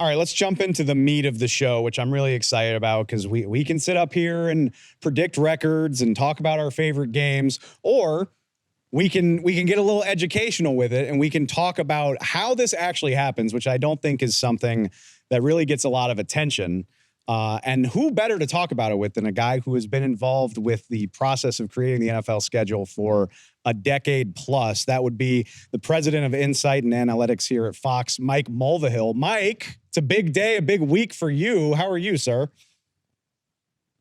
All right, let's jump into the meat of the show, which I'm really excited about because we can sit up here and predict records and talk about our favorite games, or we can get a little educational with it and we can talk about how this actually happens, which I don't think is something that really gets a lot of attention. And who better to talk about it with than a guy who has been involved with the process of creating the NFL schedule for a decade plus? That would be the president of Insight and Analytics here at Fox, Mike Mulvihill. Mike, it's a big day, a big week for you. How are you, sir?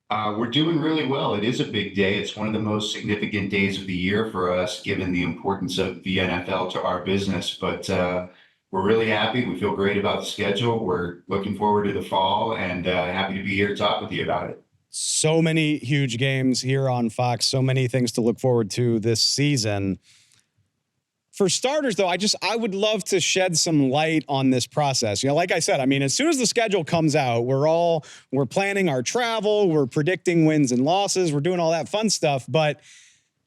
We're doing really well. It is a big day. It's one of the most significant days of the year for us, given the importance of the NFL to our business. But we're really happy. We feel great about the schedule. We're looking forward to the fall and happy to be here to talk with you about it. So many huge games here on Fox, so many things to look forward to this season. For starters, though, I would love to shed some light on this process. You know, like I said, I mean, as soon as the schedule comes out, we're planning our travel, we're predicting wins and losses, we're doing all that fun stuff, but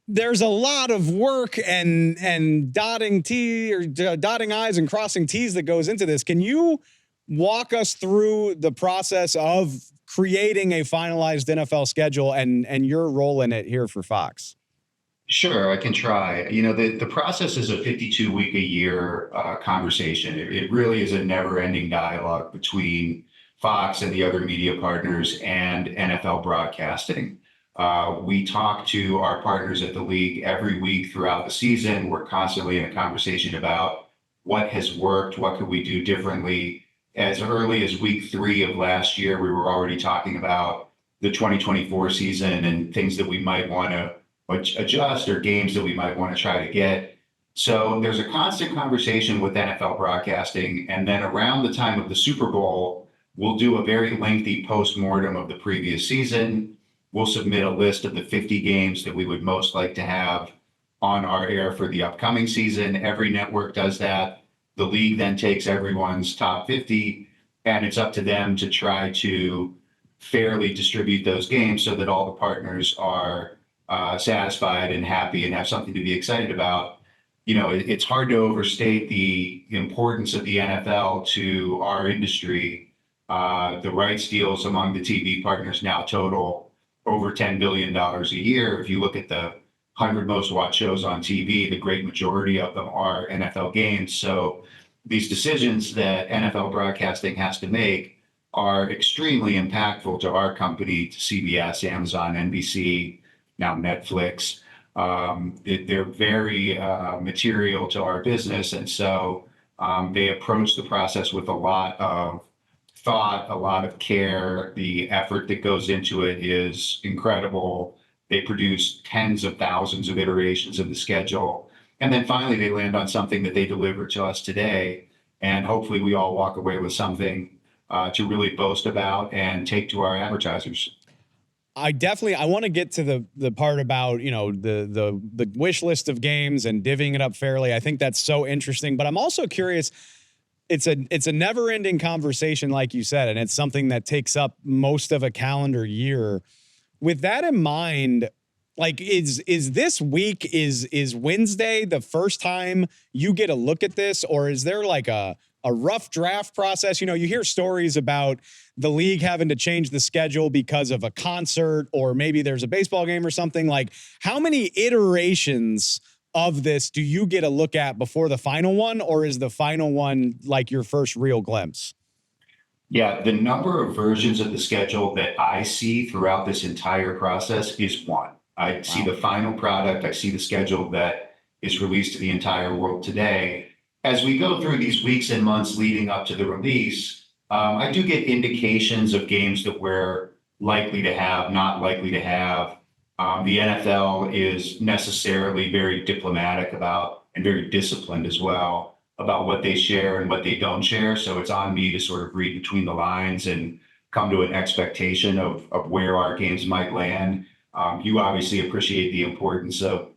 there's a lot of work and dotting I's and crossing T's that goes into this. Can you walk us through the process of creating a finalized NFL schedule and your role in it here for Fox? Sure, I can try. You know, the process is a 52-week-a-year conversation. It really is a never-ending dialogue between Fox and the other media partners and NFL broadcasting. We talk to our partners at the league every week throughout the season. We're constantly in a conversation about what has worked, what could we do differently. As early as week 3 of last year, we were already talking about the 2024 season and things that we might want to adjust or games that we might want to try to get. So there's a constant conversation with NFL broadcasting. And then around the time of the Super Bowl, we'll do a very lengthy post-mortem of the previous season. We'll submit a list of the 50 games that we would most like to have on our air for the upcoming season. Every network does that. The league then takes everyone's top 50, and it's up to them to try to fairly distribute those games so that all the partners are satisfied and happy and have something to be excited about. You know, it's hard to overstate the importance of the NFL to our industry. The rights deals among the TV partners now total over $10 billion a year. If you look at the 100 most watched shows on TV, the great majority of them are NFL games. So these decisions that NFL broadcasting has to make are extremely impactful to our company, to CBS, Amazon, NBC, now Netflix. They're very material to our business. And so they approach the process with a lot of thought, a lot of care. The effort that goes into it is incredible. They produce tens of thousands of iterations of the schedule. And then finally, they land on something that they deliver to us today. And hopefully we all walk away with something to really boast about and take to our advertisers. I want to get to the part about, you know, the wish list of games and divvying it up fairly. I think that's so interesting, but I'm also curious. It's a never ending conversation, like you said, and it's something that takes up most of a calendar year. With that in mind, like, is this week, is Wednesday the first time you get a look at this, or is there like a rough draft process? You know, you hear stories about the league having to change the schedule because of a concert, or maybe there's a baseball game or something. Like, how many iterations of this do you get a look at before the final one, or is the final one like your first real glimpse? Yeah, the number of versions of the schedule that I see throughout this entire process is one. I see the final product. I see the schedule that is released to the entire world today. As we go through these weeks and months leading up to the release, I do get indications of games that we're likely to have, not likely to have. The NFL is necessarily very diplomatic about, and very disciplined as well, about what they share and what they don't share. So it's on me to sort of read between the lines and come to an expectation of where our games might land. You obviously appreciate the importance of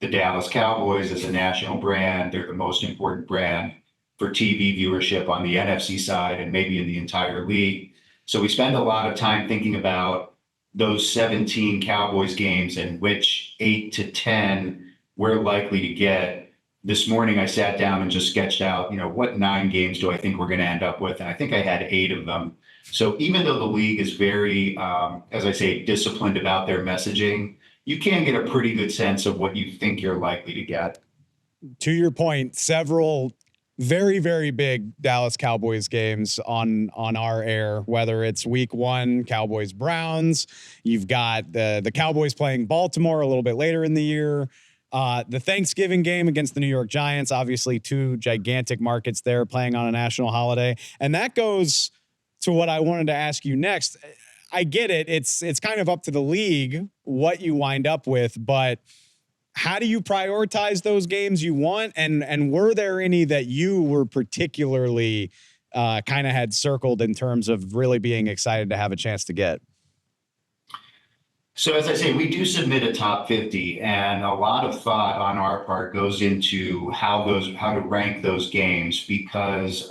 the Dallas Cowboys as a national brand. They're the most important brand for TV viewership on the NFC side and maybe in the entire league. So we spend a lot of time thinking about those 17 Cowboys games and which 8 to 10 we're likely to get. this morning I sat down and just sketched out, what 9 games do I think we're going to end up with? And I think I had 8 of them. So even though the league is very, as I say, disciplined about their messaging, you can get a pretty good sense of what you think you're likely to get. To your point, several very, very big Dallas Cowboys games on our air, whether it's week 1, Cowboys Browns, you've got the Cowboys playing Baltimore a little bit later in the year. The Thanksgiving game against the New York Giants, obviously 2 gigantic markets there playing on a national holiday. And that goes to what I wanted to ask you next. I get it. It's kind of up to the league what you wind up with, but how do you prioritize those games you want? And were there any that you were particularly kind of had circled in terms of really being excited to have a chance to get? So as I say, we do submit a top 50, and a lot of thought on our part goes into how to rank those games, because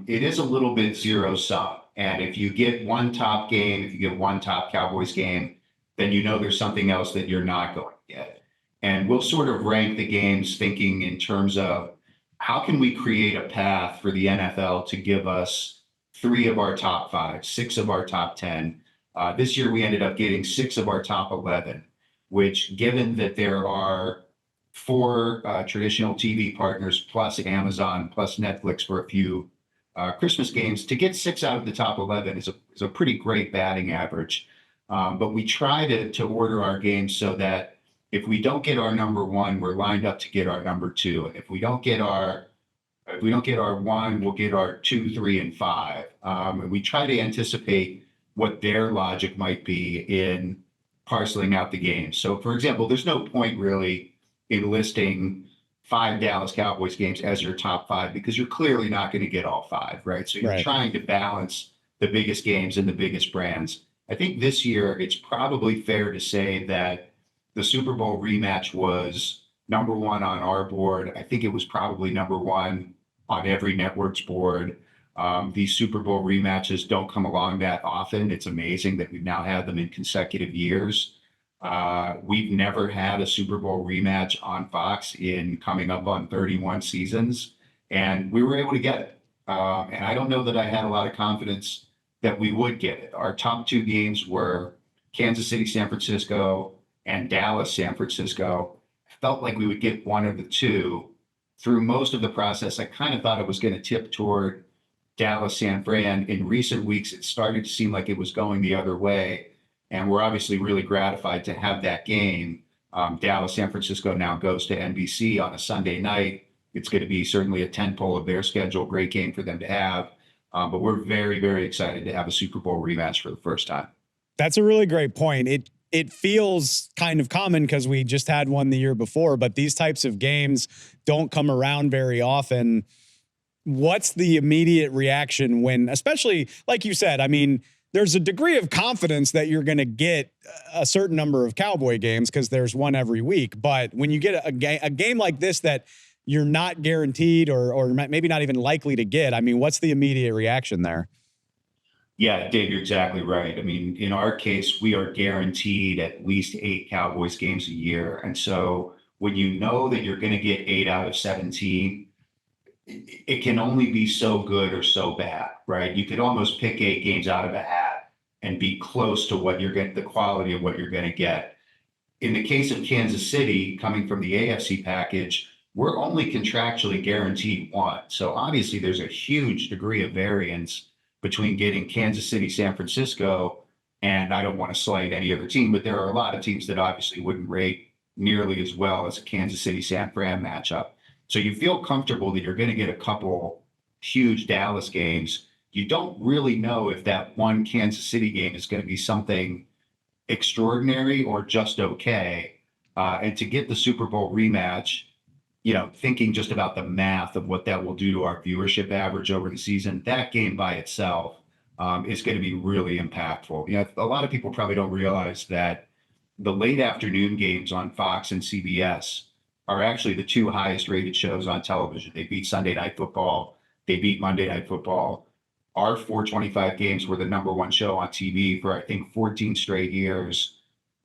it is a little bit zero sum. And if you get one top game, if you get one top Cowboys game, then there's something else that you're not going to get. And we'll sort of rank the games thinking in terms of how can we create a path for the NFL to give us 3 of our top 5, 6 of our top 10. This year, we ended up getting 6 of our top 11, which, given that there are 4 traditional TV partners plus Amazon plus Netflix for a few Christmas games, to get 6 out of the top 11 is a pretty great batting average. But we try to order our games so that if we don't get our number 1, we're lined up to get our number 2. And if we don't get our 1, we'll get our 2, 3, and 5. And we try to anticipate what their logic might be in parceling out the games. So, for example, there's no point really in listing 5 Dallas Cowboys games as your top 5, because you're clearly not going to get all 5, right? So you're trying to balance the biggest games and the biggest brands. I think this year it's probably fair to say that the Super Bowl rematch was number 1 on our board. I think it was probably number 1 on every network's board. These Super Bowl rematches don't come along that often. It's amazing that we've now had them in consecutive years. We've never had a Super Bowl rematch on Fox in coming up on 31 seasons, and we were able to get it. And I don't know that I had a lot of confidence that we would get it. Our top 2 games were Kansas City, San Francisco, and Dallas, San Francisco. I felt like we would get one of the 2. Through most of the process, I kind of thought it was going to tip toward Dallas, San Fran. In recent weeks, it started to seem like it was going the other way. And we're obviously really gratified to have that game. Dallas, San Francisco now goes to NBC on a Sunday night. It's going to be certainly a tentpole of their schedule. Great game for them to have. But we're very, very excited to have a Super Bowl rematch for the first time. That's a really great point. It feels kind of common because we just had one the year before, but these types of games don't come around very often. What's the immediate reaction when, especially like you said, I mean, there's a degree of confidence that you're going to get a certain number of Cowboy games because there's one every week. But when you get a game like this that you're not guaranteed or maybe not even likely to get, I mean, what's the immediate reaction there? Yeah, Dave, you're exactly right. I mean, in our case, we are guaranteed at least 8 Cowboys games a year. And so when you know that you're going to get 8 out of 17, it can only be so good or so bad, right? You could almost pick 8 games out of a hat and be close to what you're getting, the quality of what you're going to get. In the case of Kansas City, coming from the AFC package, we're only contractually guaranteed 1. So obviously there's a huge degree of variance between getting Kansas City, San Francisco, and I don't want to slight any other team, but there are a lot of teams that obviously wouldn't rate nearly as well as a Kansas City, San Fran matchup. So you feel comfortable that you're going to get a couple huge Dallas games. You don't really know if that one Kansas City game is going to be something extraordinary or just okay. And to get the Super Bowl rematch, thinking just about the math of what that will do to our viewership average over the season, that game by itself is going to be really impactful. A lot of people probably don't realize that the late afternoon games on Fox and CBS are actually the 2 highest rated shows on television. They beat Sunday Night Football. They beat Monday Night Football. Our 425 games were the number 1 show on TV for, I think, 14 straight years.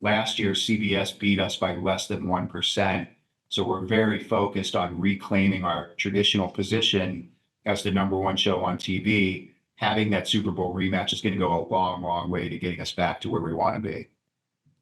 Last year, CBS beat us by less than 1%. So we're very focused on reclaiming our traditional position as the number one show on TV. Having that Super Bowl rematch is going to go a long, long way to getting us back to where we want to be.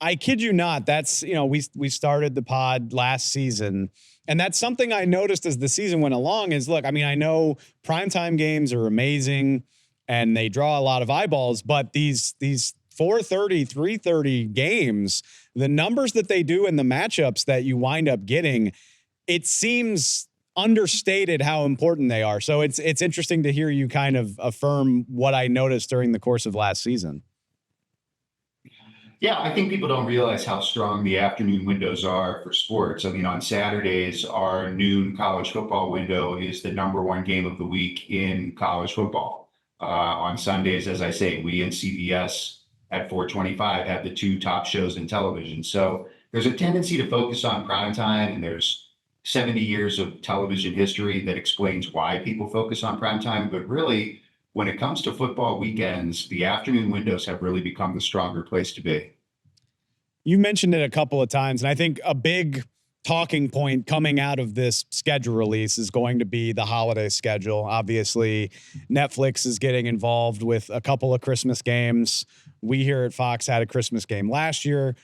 I kid you not. That's, we started the pod last season, and that's something I noticed as the season went along is, look, I mean, I know primetime games are amazing and they draw a lot of eyeballs, but these 4:30, 3:30 games, the numbers that they do in the matchups that you wind up getting, it seems understated how important they are. So it's interesting to hear you kind of affirm what I noticed during the course of last season. Yeah, I think people don't realize how strong the afternoon windows are for sports. I mean, on Saturdays, our noon college football window is the number one game of the week in college football. On Sundays, as I say, we and CBS at 4:25 have the two top shows in television. So there's a tendency to focus on prime time, and there's 70 years of television history that explains why people focus on prime time. But really, when it comes to football weekends, the afternoon windows have really become the stronger place to be. You mentioned it a couple of times, and I think a big talking point coming out of this schedule release is going to be the holiday schedule. Obviously, Netflix is getting involved with a couple of Christmas games. We here at Fox had a Christmas game last year.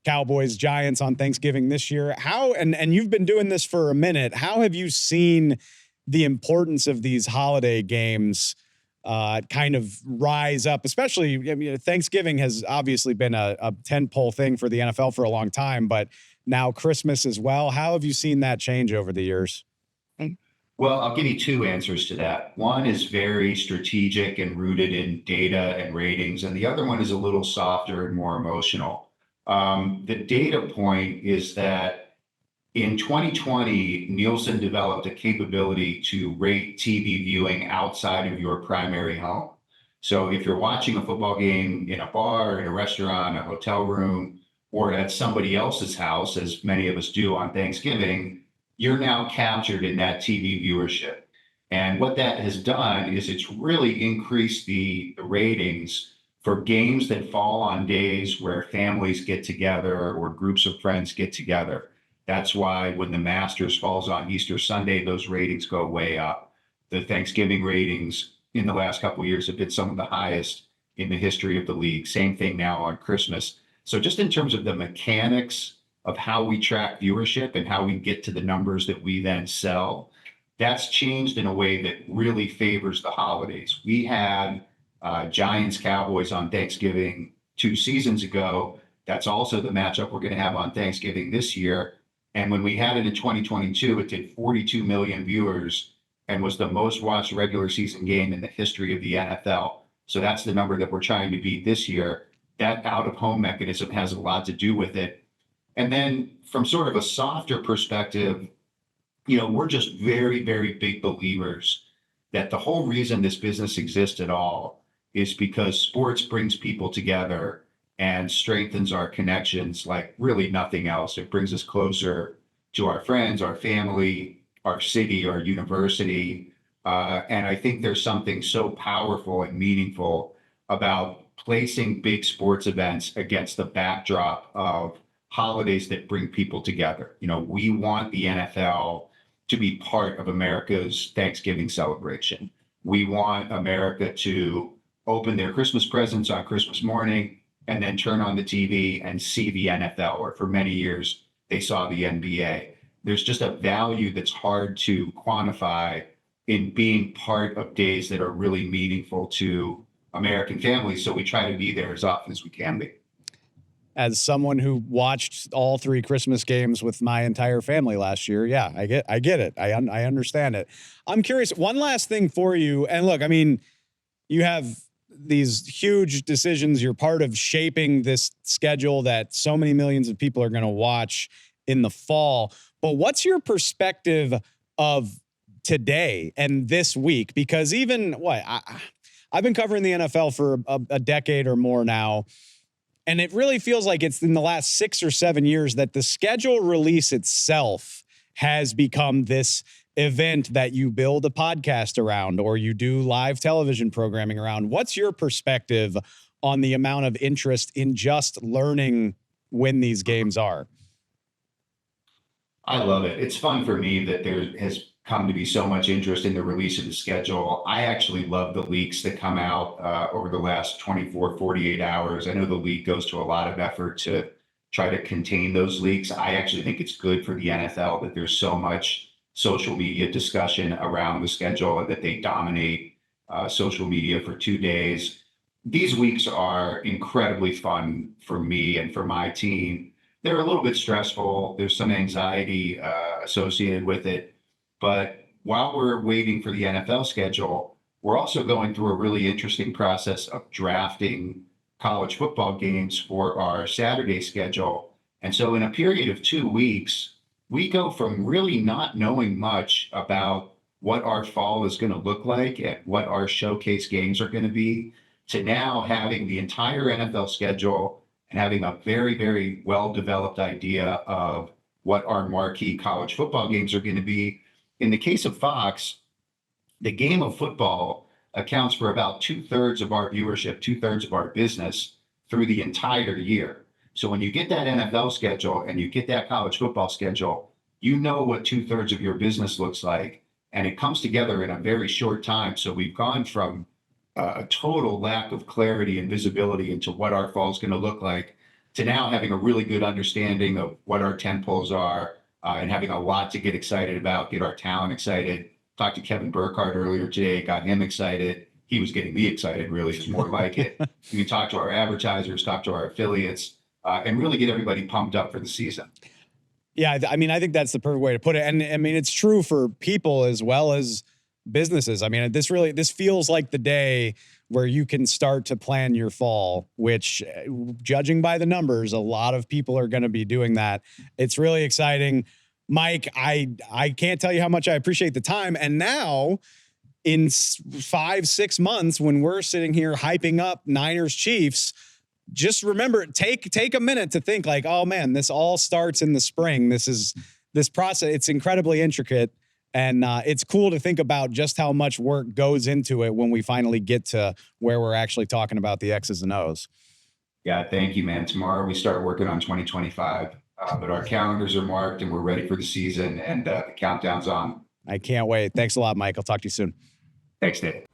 Cowboys, Giants on Thanksgiving this year. How, and you've been doing this for a minute, how have you seen the importance of these holiday games kind of rise up, especially, I mean, Thanksgiving has obviously been a tentpole thing for the NFL for a long time, but now Christmas as well. How have you seen that change over the years? Well, I'll give you two answers to that. One is very strategic and rooted in data and ratings, and the other one is a little softer and more emotional. The data point is that in 2020, Nielsen developed a capability to rate TV viewing outside of your primary home. So if you're watching a football game in a bar, in a restaurant, a hotel room, or at somebody else's house, as many of us do on Thanksgiving, you're now captured in that TV viewership. And what that has done is it's really increased the ratings for games that fall on days where families get together or groups of friends get together. That's why when the Masters falls on Easter Sunday, those ratings go way up. The Thanksgiving ratings in the last couple of years have been some of the highest in the history of the league. Same thing now on Christmas. So just in terms of the mechanics of how we track viewership and how we get to the numbers that we then sell, that's changed in a way that really favors the holidays. We had Giants Cowboys on Thanksgiving 2 seasons ago. That's also the matchup we're going to have on Thanksgiving this year. And when we had it in 2022, it did 42 million viewers and was the most watched regular season game in the history of the NFL. So that's the number that we're trying to beat this year. That out of home mechanism has a lot to do with it. And then from sort of a softer perspective, we're just very, very big believers that the whole reason this business exists at all is because sports brings people together and strengthens our connections like really nothing else. It brings us closer to our friends, our family, our city, our university. And I think there's something so powerful and meaningful about placing big sports events against the backdrop of holidays that bring people together. We want the NFL to be part of America's Thanksgiving celebration. We want America to open their Christmas presents on Christmas morning and then turn on the TV and see the NFL, or for many years, they saw the NBA. There's just a value that's hard to quantify in being part of days that are really meaningful to American families. So we try to be there as often as we can be. As someone who watched all 3 Christmas games with my entire family last year, yeah, I get it. I understand it. I'm curious, one last thing for you. And look, I mean, you have these huge decisions. You're part of shaping this schedule that so many millions of people are going to watch in the fall. But what's your perspective of today and this week? Because even I've been covering the NFL for a decade or more now, and it really feels like it's in the last 6 or 7 years that the schedule release itself has become this event that you build a podcast around or you do live television programming around. What's your perspective on the amount of interest in just learning when these games are? I love it. It's fun for me that there has come to be so much interest in the release of the schedule. I actually love the leaks that come out over the last 24, 48 hours. I know the league goes to a lot of effort to try to contain those leaks. I actually think it's good for the NFL that there's so much social media discussion around the schedule and that they dominate social media for 2 days. These weeks are incredibly fun for me and for my team. They're a little bit stressful. There's some anxiety associated with it. But while we're waiting for the NFL schedule, we're also going through a really interesting process of drafting college football games for our Saturday schedule. And so, in a period of 2 weeks, we go from really not knowing much about what our fall is going to look like and what our showcase games are going to be to now having the entire NFL schedule and having a very, very well developed idea of what our marquee college football games are going to be. In the case of Fox, the game of football accounts for about 2/3 of our viewership, 2/3 of our business through the entire year. So when you get that NFL schedule and you get that college football schedule, you know what 2/3 of your business looks like. And it comes together in a very short time. So we've gone from a total lack of clarity and visibility into what our fall is going to look like to now having a really good understanding of what our tent poles are and having a lot to get excited about, get our talent excited. Talked to Kevin Burkhardt earlier today, got him excited. He was getting me excited, really, is more like it. We can talk to our advertisers, talk to our affiliates, and really get everybody pumped up for the season. Yeah, I mean, I think that's the perfect way to put it. And I mean, it's true for people as well as businesses. I mean, this feels like the day where you can start to plan your fall, which, judging by the numbers, a lot of people are going to be doing that. It's really exciting. Mike, I can't tell you how much I appreciate the time. And now in 5-6 months, when we're sitting here hyping up Niners Chiefs, just remember, take a minute to think like, oh man, this all starts in the spring. This process. It's incredibly intricate. And it's cool to think about just how much work goes into it when we finally get to where we're actually talking about the X's and O's. Yeah, thank you, man. Tomorrow we start working on 2025, but our calendars are marked and we're ready for the season and the countdown's on. I can't wait. Thanks a lot, Mike. I'll talk to you soon. Thanks, Dave.